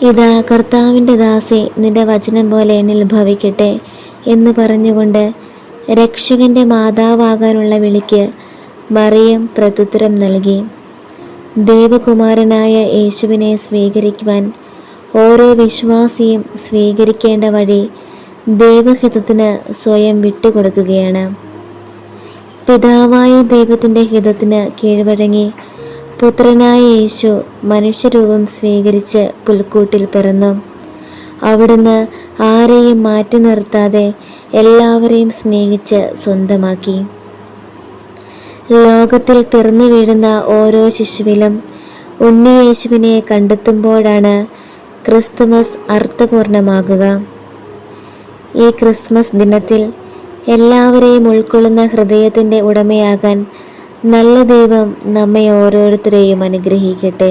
ഇതാ കർത്താവിൻ്റെ ദാസി, നിന്റെ വചനം പോലെ എന്നിൽ ഭവിക്കട്ടെ എന്ന് പറഞ്ഞുകൊണ്ട് രക്ഷകന്റെ മാതാവാകാനുള്ള വിളിക്ക് മറിയം പ്രത്യുത്തരം നൽകി. ദൈവകുമാരനായ യേശുവിനെ സ്വീകരിക്കുവാൻ ഓരോ വിശ്വാസിയും സ്വീകരിക്കേണ്ട വഴി ദൈവഹിതത്തിന് സ്വയം വിട്ടുകൊടുക്കുകയാണ്. പിതാവായ ദൈവത്തിൻ്റെ ഹിതത്തിന് കീഴ്വഴങ്ങി പുത്രനായ യേശു മനുഷ്യരൂപം സ്വീകരിച്ച് പുൽക്കൂട്ടിൽ പിറന്നു. അവിടുന്ന് ആരെയും മാറ്റി നിർത്താതെ എല്ലാവരെയും സ്നേഹിച്ച് സ്വന്തമാക്കി. ലോകത്തിൽ പിറന്നു വീഴുന്ന ഓരോ ശിശുവിലും ഉണ്ണിയേശുവിനെ കണ്ടെത്തുമ്പോഴാണ് ക്രിസ്തുമസ് അർത്ഥപൂർണമാകുക. ഈ ക്രിസ്മസ് ദിനത്തിൽ എല്ലാവരെയും ഉൾക്കൊള്ളുന്ന ഹൃദയത്തിൻ്റെ ഉടമയാകാൻ നല്ല ദൈവം നമ്മെ ഓരോരുത്തരെയും അനുഗ്രഹിക്കട്ടെ.